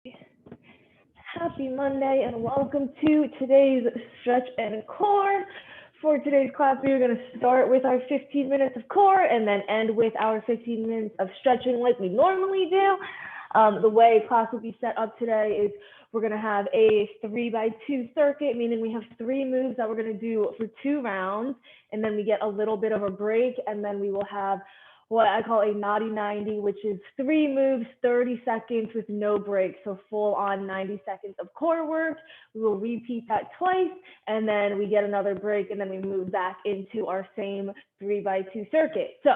Happy Monday and welcome to today's stretch and core. For today's class, we are going to start with our 15 minutes of core and then end with our 15 minutes of stretching like we normally do. The way class will be set up today is we're going to have a 3x2 circuit, meaning we have 3 moves that we're going to do for 2 rounds, and then we get a little bit of a break, and then we will have what I call a naughty 90, which is 3 moves, 30 seconds with no break. So full on 90 seconds of core work. We will repeat that twice, and then we get another break, and then we move back into our same 3x2 circuit. So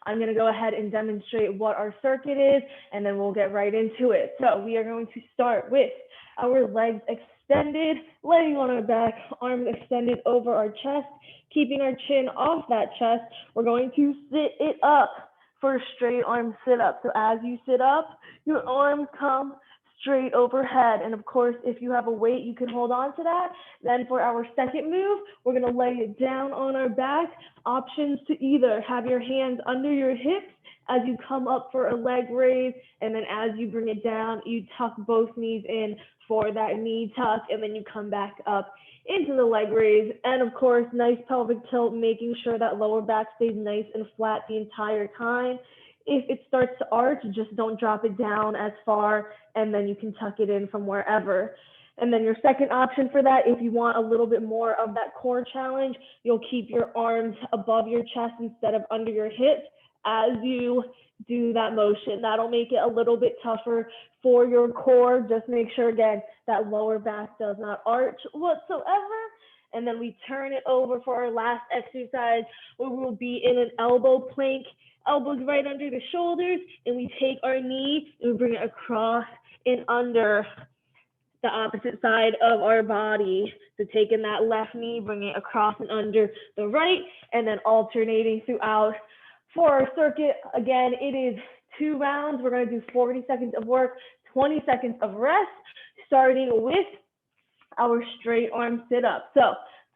I'm going to go ahead and demonstrate what our circuit is, and then we'll get right into it. So we are going to start with our legs extended, laying on our back, arms extended over our chest, keeping our chin off that chest. We're going to sit it up for a straight arm sit up. So as you sit up, your arms come straight overhead. And of course, if you have a weight, you can hold on to that. Then for our second move, we're going to lay it down on our back. Options to either have your hands under your hips as you come up for a leg raise, and then as you bring it down, you tuck both knees in for that knee tuck, and then you come back up into the leg raise. And of course, nice pelvic tilt, making sure that lower back stays nice and flat the entire time. If it starts to arch, just don't drop it down as far, and then you can tuck it in from wherever. And then your second option for that, if you want a little bit more of that core challenge, you'll keep your arms above your chest instead of under your hips as you do that motion. That'll make it a little bit tougher for your core. Just make sure, again, that lower back does not arch whatsoever. And then we turn it over for our last exercise, where we'll be in an elbow plank, elbows right under the shoulders, and we take our knee and we bring it across and under the opposite side of our body. So taking that left knee, bringing it across and under the right, and then alternating throughout. For our circuit, again, it is 2 rounds. We're going to do 40 seconds of work, 20 seconds of rest, starting with our straight arm sit up. So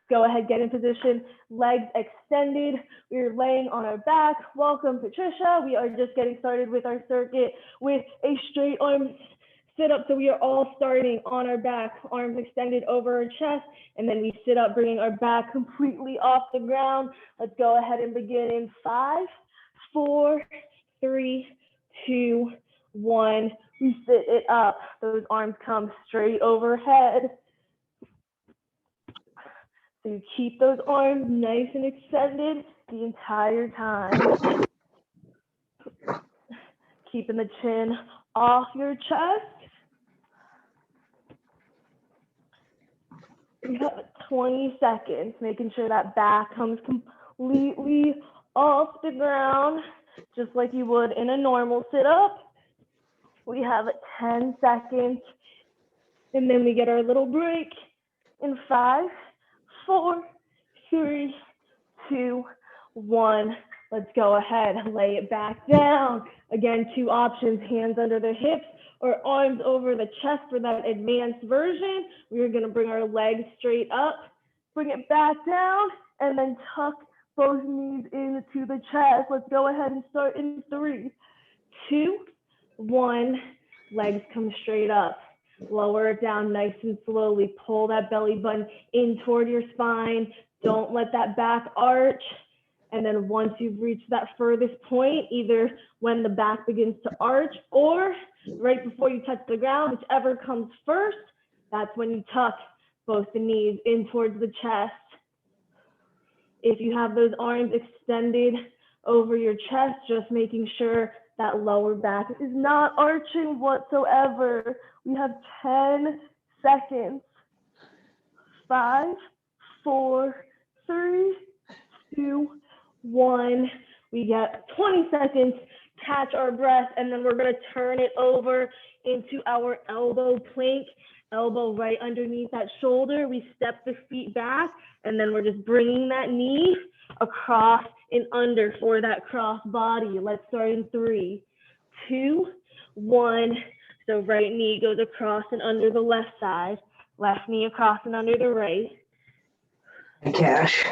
go ahead, get in position, legs extended. We're laying on our back. Welcome, Patricia. We are just getting started with our circuit with a straight arm sit up. So we are all starting on our back, arms extended over our chest, and then we sit up, bringing our back completely off the ground. Let's go ahead and begin in 5, 4, 3, 2, 1. We sit it up. Those arms come straight overhead. So you keep those arms nice and extended the entire time. Keeping the chin off your chest. We have 20 seconds, making sure that back comes completely off the ground, just like you would in a normal sit-up. We have 10 seconds, and then we get our little break in 5, 4, 3, 2, 1. Let's go ahead, lay it back down. Again, 2 options, hands under the hips or arms over the chest for that advanced version. We're gonna bring our legs straight up, bring it back down, and then tuck both knees into the chest. Let's go ahead and start in 3, 2, 1. Legs come straight up. Lower it down nice and slowly. Pull that belly button in toward your spine. Don't let that back arch. And then once you've reached that furthest point, either when the back begins to arch or right before you touch the ground, whichever comes first, that's when you tuck both the knees in towards the chest. If you have those arms extended over your chest, just making sure that lower back is not arching whatsoever. We have 10 seconds. 5, 4, 3, 2, 1. We get 20 seconds, catch our breath, and then we're going to turn it over into our elbow plank, elbow right underneath that shoulder. We step the feet back, and then we're just bringing that knee across and under for that cross body. Let's start in 3, 2, 1. So right knee goes across and under the left side, left knee across and under the right. Cash.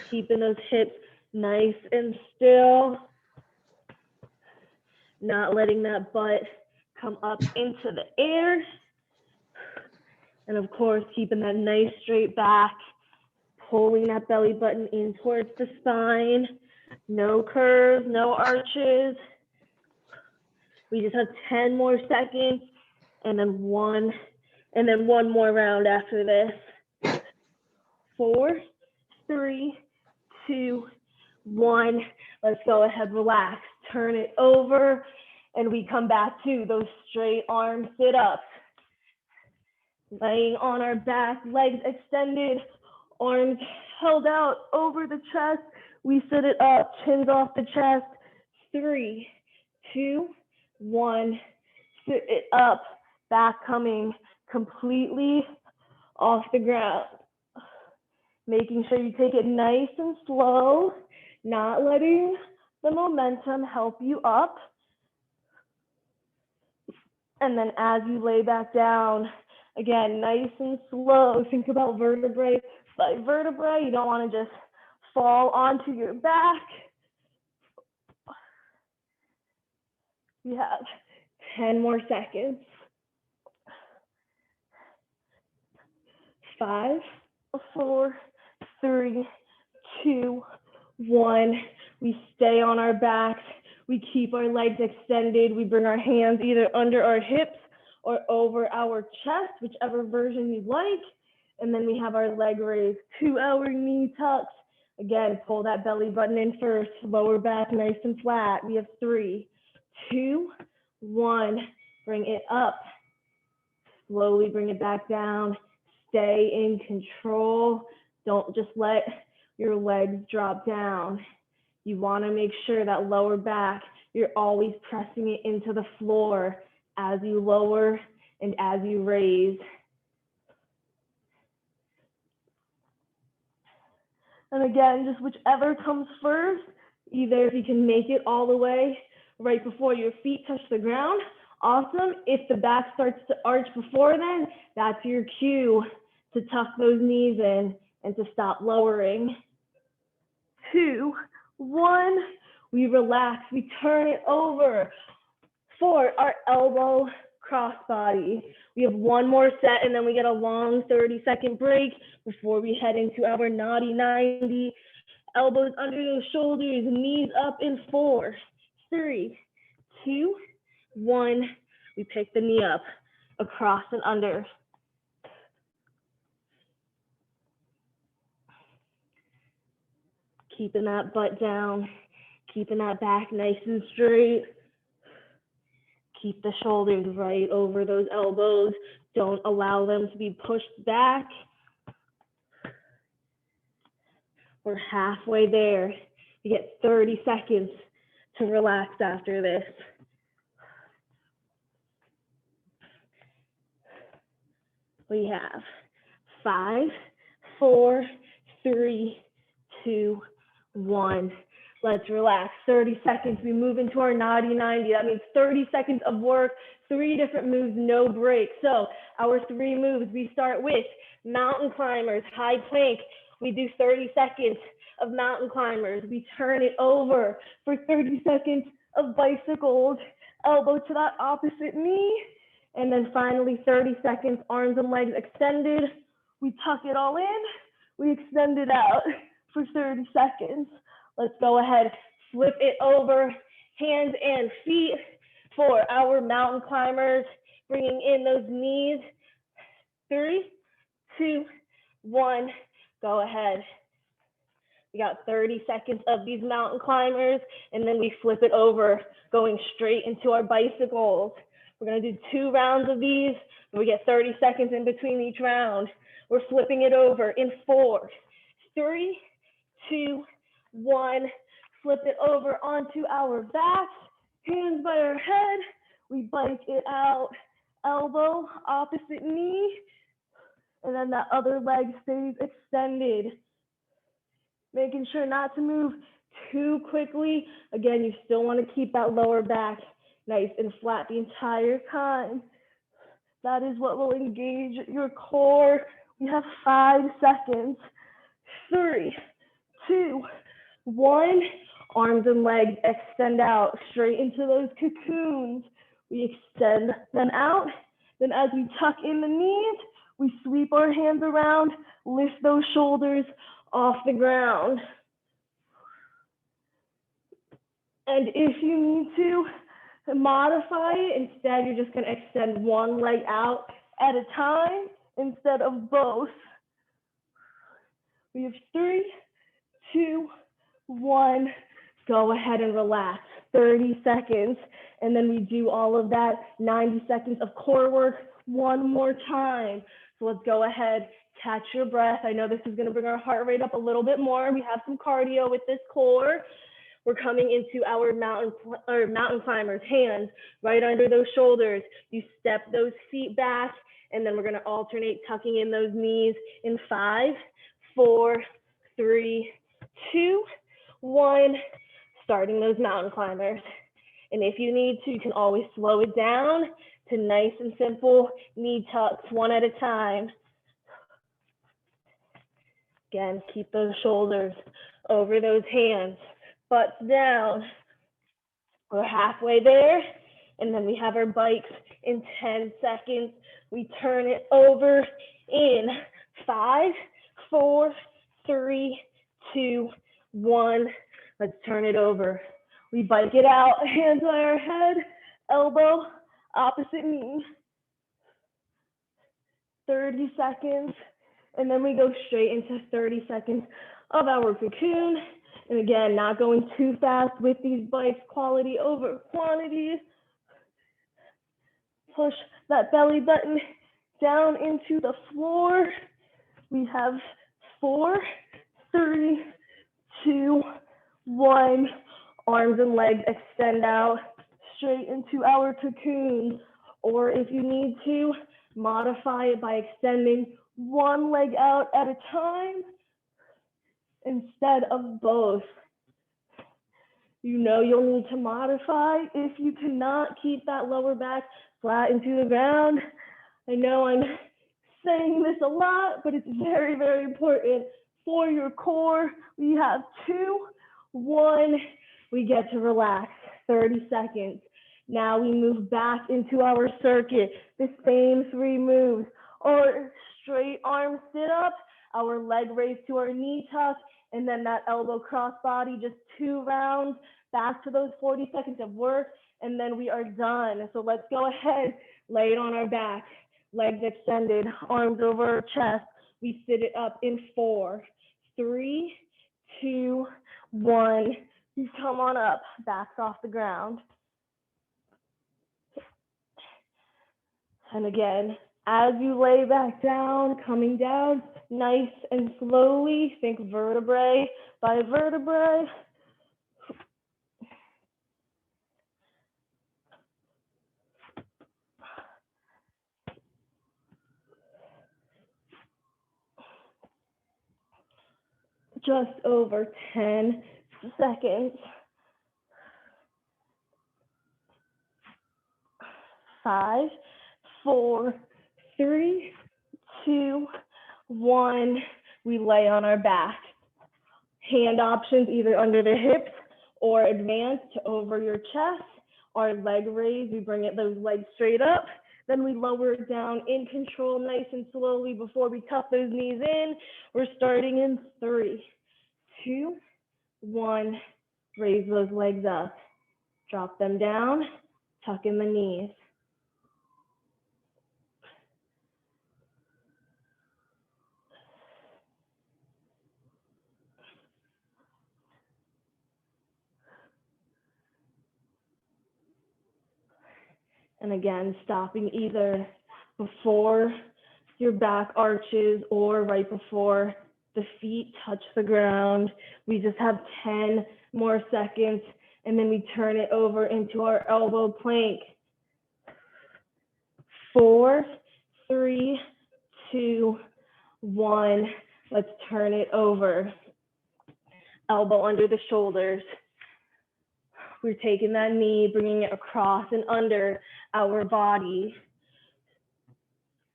Keeping those hips nice and still. Not letting that butt come up into the air. And of course, keeping that nice straight back, pulling that belly button in towards the spine. No curves, no arches. We just have 10 more seconds and then one more round after this. 4, 3, 2, 1. Let's go ahead, relax, turn it over, and we come back to those straight arm sit-ups. Laying on our back, legs extended, arms held out over the chest. We sit it up, chins off the chest. 3, 2, 1. Sit it up, back coming completely off the ground. Making sure you take it nice and slow, not letting the momentum help you up. And then as you lay back down, again, nice and slow. Think about vertebrae by vertebrae. You don't want to just fall onto your back. You have 10 more seconds. 5, 4, 3, 2, 1. We stay on our backs. We keep our legs extended. We bring our hands either under our hips or over our chest, whichever version you like. And then we have our leg raised to our knee tucks. Again, pull that belly button in first, lower back nice and flat. We have 3, 2, 1. Bring it up. Slowly bring it back down. Stay in control. Don't just let your legs drop down. You want to make sure that lower back, you're always pressing it into the floor as you lower and as you raise. And again, just whichever comes first, either if you can make it all the way right before your feet touch the ground, awesome. If the back starts to arch before then, that's your cue to tuck those knees in and to stop lowering. 2, 1, we relax, we turn it over for our elbow crossbody. We have one more set and then we get a long 30-second break before we head into our naughty 90. Elbows under those shoulders, knees up in 4, 3, 2, 1. We pick the knee up, across and under. Keeping that butt down, keeping that back nice and straight. Keep the shoulders right over those elbows. Don't allow them to be pushed back. We're halfway there. You get 30 seconds to relax after this. We have 5, 4, 3, 2, 1. Let's relax. 30 seconds. We move into our naughty 90. That means 30 seconds of work, 3 different moves, no break. So our 3 moves, we start with mountain climbers, high plank. We do 30 seconds of mountain climbers. We turn it over for 30 seconds of bicycles, elbow to that opposite knee. And then finally 30 seconds, arms and legs extended. We tuck it all in. We extend it out for 30 seconds. Let's go ahead, flip it over, hands and feet for our mountain climbers, bringing in those knees. 3, 2, 1, go ahead. We got 30 seconds of these mountain climbers, and then we flip it over, going straight into our bicycles. We're gonna do 2 rounds of these, and we get 30 seconds in between each round. We're flipping it over in 4, 3, 2, 1, flip it over onto our backs, hands by our head. We bike it out, elbow, opposite knee, and then that other leg stays extended. Making sure not to move too quickly. Again, you still want to keep that lower back nice and flat the entire time. That is what will engage your core. We have 5 seconds. 3, 2, 1. Arms and legs extend out straight into those cocoons. We extend them out. Then as we tuck in the knees, we sweep our hands around, lift those shoulders off the ground. And if you need to modify it, instead you're just going to extend one leg out at a time instead of both. We have 3, 2, 1. Go ahead and relax. 30 seconds. And then we do all of that 90 seconds of core work one more time. So let's go ahead, catch your breath. I know this is going to bring our heart rate up a little bit more. We have some cardio with this core. We're coming into our mountain climbers, hands right under those shoulders. You step those feet back, and then we're going to alternate tucking in those knees in 5, 4, 3, 2, 1. Starting those mountain climbers. And if you need to, you can always slow it down to nice and simple knee tucks, one at a time. Again, keep those shoulders over those hands, butts down. We're halfway there, and then we have our bikes in 10 seconds. We turn it over in 5, 4, 3, 2, 1. Let's turn it over. We bike it out, hands on our head, elbow, opposite knee. 30 seconds, and then we go straight into 30 seconds of our cocoon. And again, not going too fast with these bikes, quality over quantity. Push that belly button down into the floor. We have 4, 3, 2, 1. Arms and legs extend out straight into our cocoon. Or if you need to, modify it by extending one leg out at a time instead of both. You know you'll need to modify if you cannot keep that lower back flat into the ground. I know I'm saying this a lot, but it's very, very important for your core. We have 2, 1. We get to relax, 30 seconds. Now we move back into our circuit, the same 3 moves. Our straight arm sit up, our leg raise to our knee tuck, and then that elbow crossbody, just 2 rounds, back to those 40 seconds of work, and then we are done. So let's go ahead, lay it on our back, legs extended, arms over our chest. We sit it up in 4, 3, 2, 1. You come on up, backs off the ground. And again, as you lay back down, coming down nice and slowly, think vertebrae by vertebrae. Just over 10 seconds. 5, 4, 3, 2, 1. We lay on our back. Hand options either under the hips or advanced over your chest. Our leg raise, we bring those legs straight up. Then we lower it down in control, nice and slowly before we tuck those knees in. We're starting in 3, 2, 1. Raise those legs up. Drop them down, tuck in the knees. And again, stopping either before your back arches or right before the feet touch the ground. We just have 10 more seconds, and then we turn it over into our elbow plank. 4, 3, 2, 1. Let's turn it over. Elbow under the shoulders. We're taking that knee, bringing it across and under our body.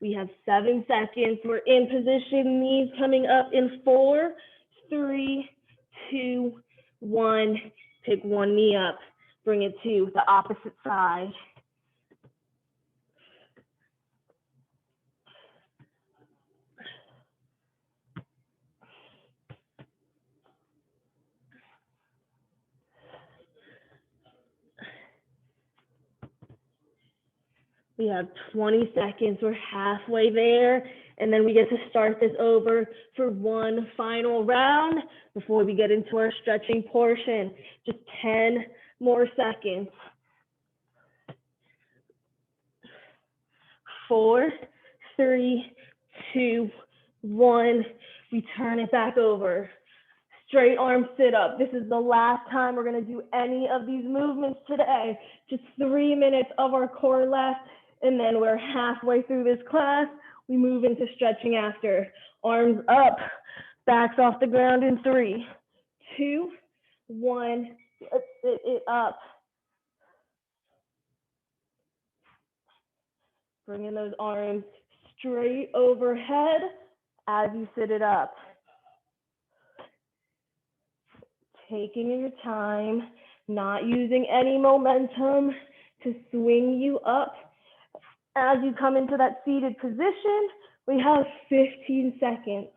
We have 7 seconds. We're in position, knees coming up in 4, 3, 2, 1. Pick one knee up, bring it to the opposite side. We have 20 seconds, we're halfway there, and then we get to start this over for one final round before we get into our stretching portion. Just 10 more seconds. 4, 3, 2, 1. We turn it back over. Straight arm sit up. This is the last time we're gonna do any of these movements today. Just 3 minutes of our core left, and then we're halfway through this class. We move into stretching after. Arms up, backs off the ground in 3, 2, 1. Let's sit it up. Bringing those arms straight overhead as you sit it up. Taking your time, not using any momentum to swing you up. As you come into that seated position, we have 15 seconds.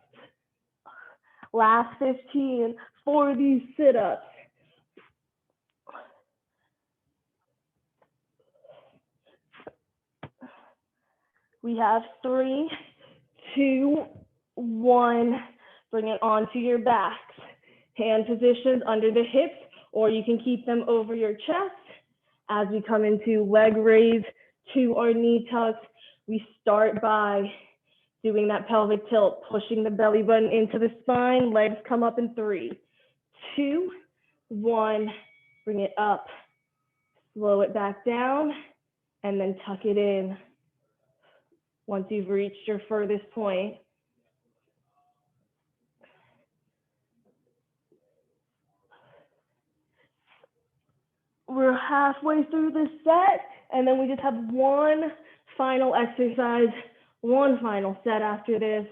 Last 15 for these sit-ups. We have 3, 2, 1. Bring it onto your backs. Hand positions under the hips, or you can keep them over your chest. As we come into leg raise to our knee tucks, we start by doing that pelvic tilt, pushing the belly button into the spine. Legs come up in 3, 2, 1. Bring it up. Slow it back down, and then tuck it in once you've reached your furthest point. We're halfway through this set, and then we just have one final exercise, one final set after this.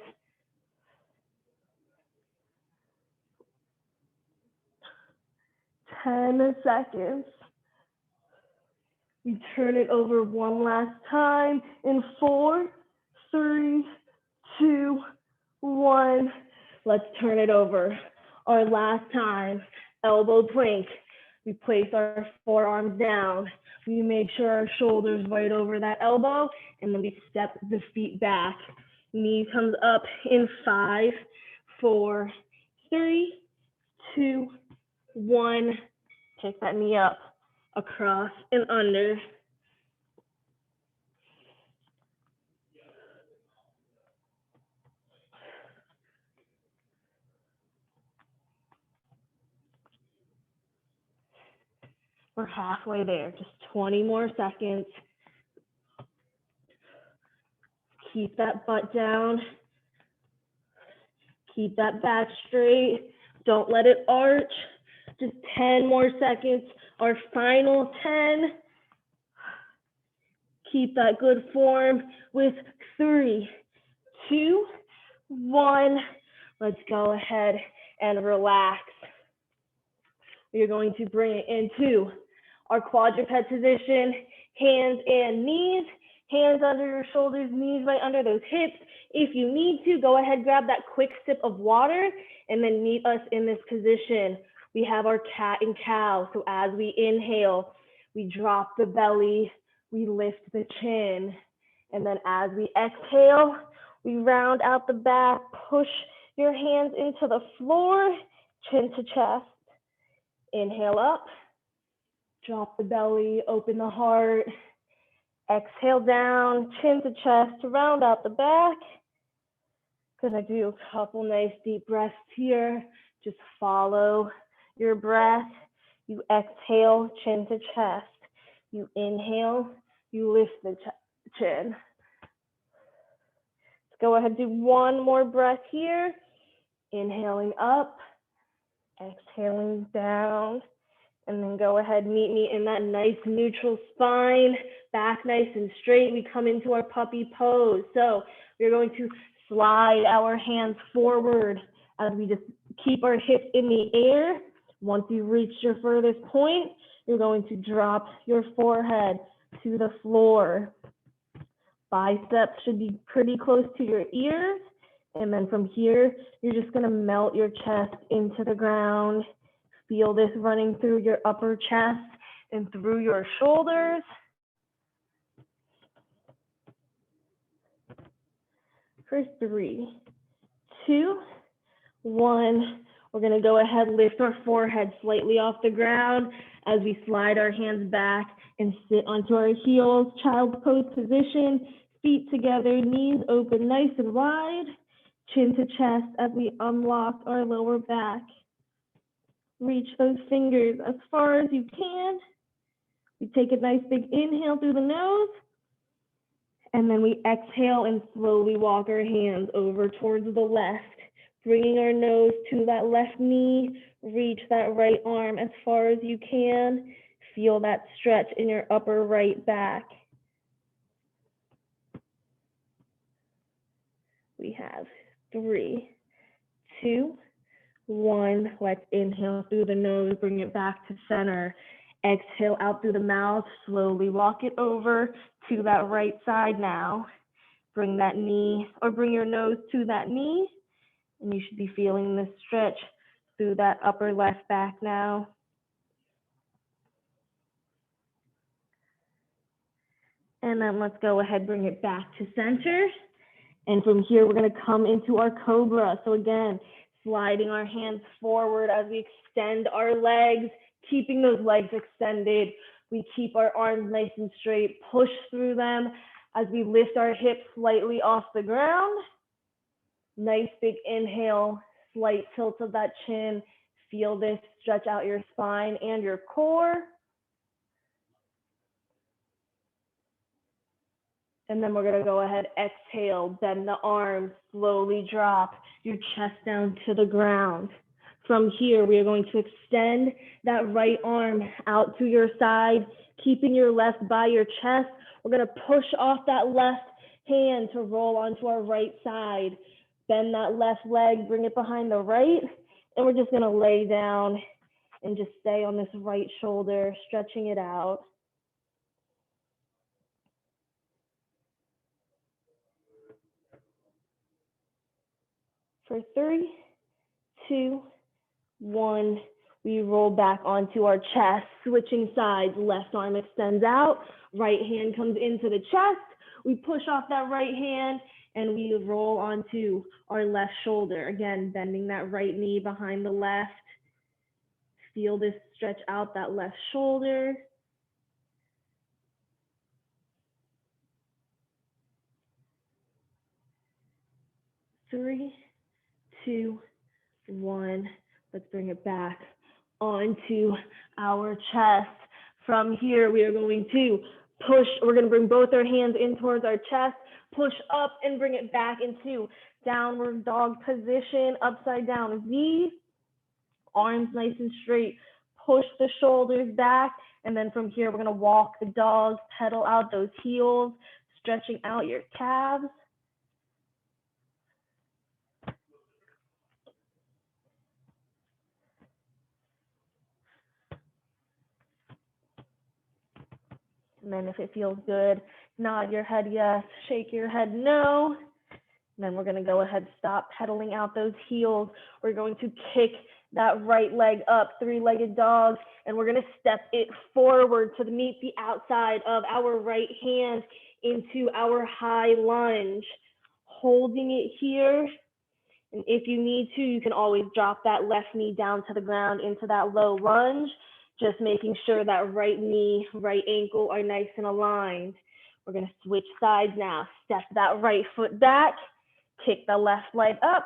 Ten seconds. We turn it over one last time in 4, 3, 2, 1. Let's turn it over. Our last time, elbow plank. We place our forearms down. We make sure our shoulders right over that elbow, and then we step the feet back. Knee comes up in 5, 4, 3, 2, 1. Pick that knee up, across and under. We're halfway there, just 20 more seconds. Keep that butt down. Keep that back straight. Don't let it arch. Just 10 more seconds. Our final 10. Keep that good form with 3, 2, 1. Let's go ahead and relax. We're going to bring it into our quadruped position, hands and knees, hands under your shoulders, knees right under those hips. If you need to, go ahead, grab that quick sip of water, and then meet us in this position. We have our cat and cow. So as we inhale, we drop the belly, we lift the chin. And then as we exhale, we round out the back, push your hands into the floor, chin to chest. Inhale up, drop the belly, open the heart. Exhale down, chin to chest, to round out the back. Gonna do a couple nice deep breaths here. Just follow your breath. You exhale, chin to chest. You inhale, you lift the chin. Let's go ahead and do one more breath here. Inhaling up, exhaling down, and then go ahead, meet me in that nice neutral spine, back nice and straight. We come into our puppy pose. So we're going to slide our hands forward as we just keep our hips in the air. Once you've reached your furthest point, you're going to drop your forehead to the floor. Biceps should be pretty close to your ears. And then from here, you're just gonna melt your chest into the ground. Feel this running through your upper chest and through your shoulders. For 3, 2, 1. We're going to go ahead, lift our forehead slightly off the ground as we slide our hands back and sit onto our heels. Child's pose position, feet together, knees open nice and wide, chin to chest as we unlock our lower back. Reach those fingers as far as you can. We take a nice big inhale through the nose, and then we exhale and slowly walk our hands over towards the left, bringing our nose to that left knee. Reach that right arm as far as you can. Feel that stretch in your upper right back. We have 3, 2, 1. Let's inhale through the nose, bring it back to center. Exhale out through the mouth, slowly walk it over to that right side now. Bring that knee, or bring your nose to that knee, and you should be feeling the stretch through that upper left back now. And then let's go ahead, bring it back to center. And from here, we're going to come into our cobra. So again, sliding our hands forward as we extend our legs, keeping those legs extended. We keep our arms nice and straight, push through them as we lift our hips slightly off the ground. Nice big inhale, slight tilt of that chin. Feel this, stretch out your spine and your core. And then we're going to go ahead, exhale, bend the arms, slowly drop your chest down to the ground. From here, we are going to extend that right arm out to your side, keeping your left by your chest. We're going to push off that left hand to roll onto our right side. Bend that left leg, bring it behind the right, and we're just going to lay down and just stay on this right shoulder, stretching it out. For 3, 2, 1, we roll back onto our chest, switching sides. Left arm extends out, right hand comes into the chest. We push off that right hand and we roll onto our left shoulder. Again, bending that right knee behind the left. Feel this stretch out that left shoulder. Three, 2, 1. Let's bring it back onto our chest. From here, we are going to push. We're going to bring both our hands in towards our chest, push up and bring it back into downward dog position, upside down V. Arms nice and straight. Push the shoulders back. And then from here, we're going to walk the dog, pedal out those heels, stretching out your calves. And then if it feels good, nod your head yes, shake your head no. And then we're going to go ahead, stop pedaling out those heels. We're going to kick that right leg up, three-legged dog, and we're going to step it forward to meet the outside of our right hand into our high lunge. Holding it here. And if you need to, you can always drop that left knee down to the ground into that low lunge. Just making sure that right knee, right ankle are nice and aligned. We're going to switch sides now. Step that right foot back, kick the left leg up,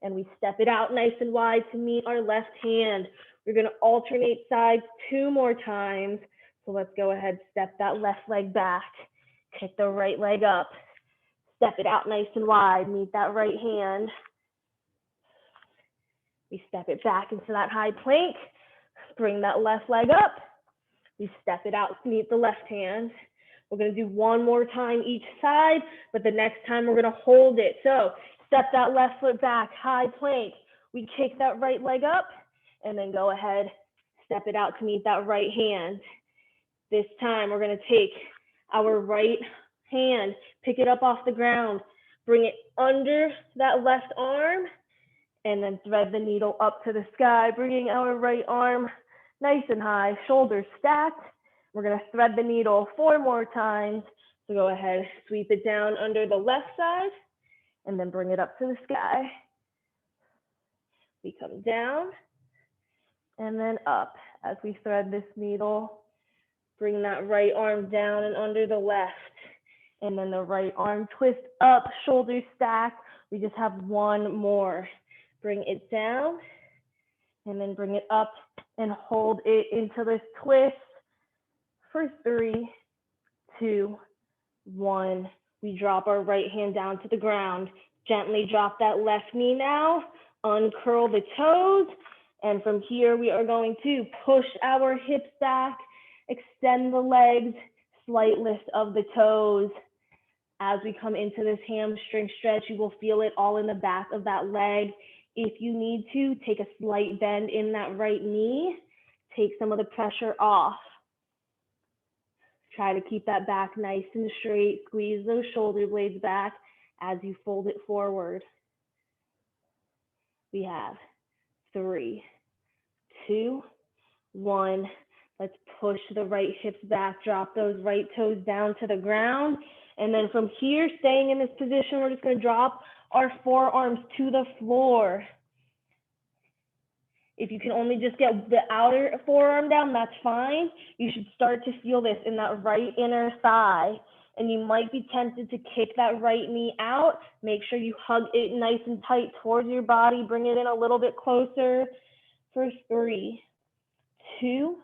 and we step it out nice and wide to meet our left hand. We're going to alternate sides 2 more times. So let's go ahead, step that left leg back, kick the right leg up, step it out nice and wide, meet that right hand. We step it back into that high plank. Bring that left leg up. We step it out to meet the left hand. We're going to do 1 more time each side, but the next time we're going to hold it. So step that left foot back, high plank. We kick that right leg up, and then go ahead, step it out to meet that right hand. This time we're going to take our right hand, pick it up off the ground, bring it under that left arm, and then thread the needle up to the sky, bringing our right arm nice and high, shoulders stacked. We're going to thread the needle 4 more times. So go ahead, sweep it down under the left side, and then bring it up to the sky. We come down and then up as we thread this needle. Bring that right arm down and under the left. And then the right arm twist up, shoulders stack. We just have one more. Bring it down and then bring it up and hold it into this twist for 3, 2, 1. We drop our right hand down to the ground. Gently drop that left knee now. Uncurl the toes. And from here, we are going to push our hips back, extend the legs, slight lift of the toes. As we come into this hamstring stretch, you will feel it all in the back of that leg. If you need to, take a slight bend in that right knee. Take some of the pressure off. Try to keep that back nice and straight. Squeeze those shoulder blades back as you fold it forward. We have 3, 2, 1. Let's push the right hips back. Drop those right toes down to the ground. And then from here, staying in this position, we're just going to drop our forearms to the floor. If you can only just get the outer forearm down, that's fine. You should start to feel this in that right inner thigh. And you might be tempted to kick that right knee out. Make sure you hug it nice and tight towards your body. Bring it in a little bit closer for 3, 2,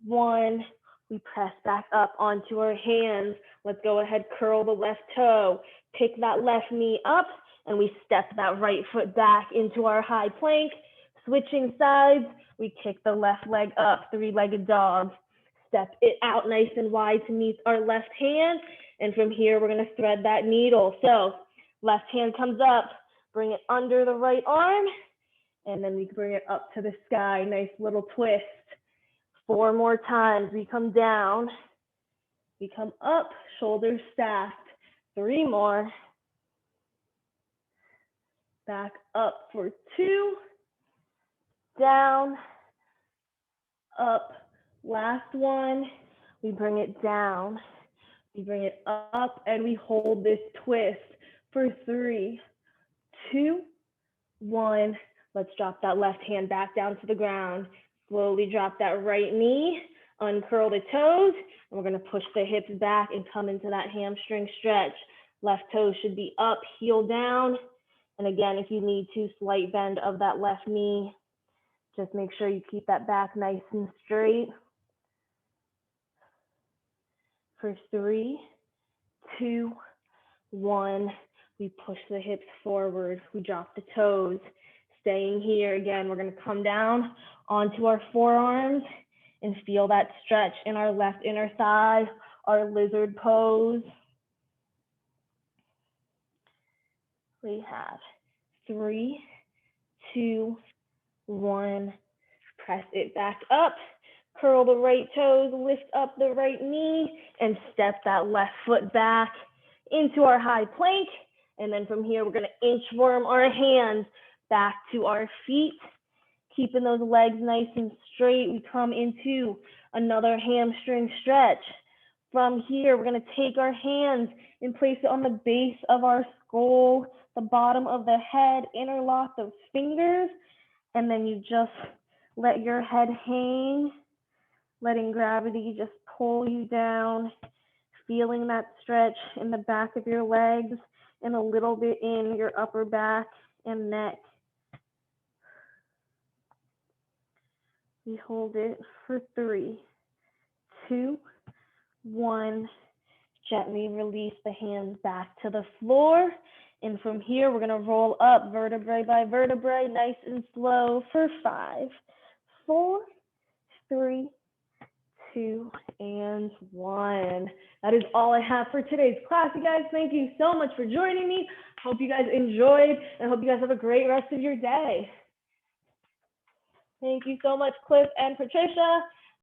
1. We press back up onto our hands. Let's go ahead, curl the left toe. Pick that left knee up, and we step that right foot back into our high plank. Switching sides, we kick the left leg up, 3-legged dog. Step it out nice and wide to meet our left hand. And from here, we're going to thread that needle. So left hand comes up, bring it under the right arm, and then we bring it up to the sky. Nice little twist. 4 more times. We come down, we come up, shoulders stacked. 3 more. Back up for 2. Down, up. Last one. We bring it down. We bring it up, and we hold this twist for 3, 2, 1. Let's drop that left hand back down to the ground. Slowly drop that right knee, uncurl the toes, and we're going to push the hips back and come into that hamstring stretch. Left toe should be up, heel down. And again, if you need to, slight bend of that left knee. Just make sure you keep that back nice and straight. For 3, 2, 1, we push the hips forward. We drop the toes. Staying here, again, we're going to come down onto our forearms and feel that stretch in our left inner thigh, our lizard pose. We have 3, 2, 1. Press it back up. Curl the right toes, lift up the right knee, and step that left foot back into our high plank. And then from here, we're going to inchworm our hands back to our feet, keeping those legs nice and straight. We come into another hamstring stretch. From here, we're going to take our hands and place it on the base of our skull, the bottom of the head, interlock those fingers, and then you just let your head hang, letting gravity just pull you down, feeling that stretch in the back of your legs and a little bit in your upper back and neck. We hold it for 3, 2, 1. Gently release the hands back to the floor. And from here, we're going to roll up vertebrae by vertebrae, nice and slow for 5, 4, 3, 2, and 1. That is all I have for today's class, you guys. Thank you so much for joining me. Hope you guys enjoyed, and hope you guys have a great rest of your day. Thank you so much, Cliff and Patricia.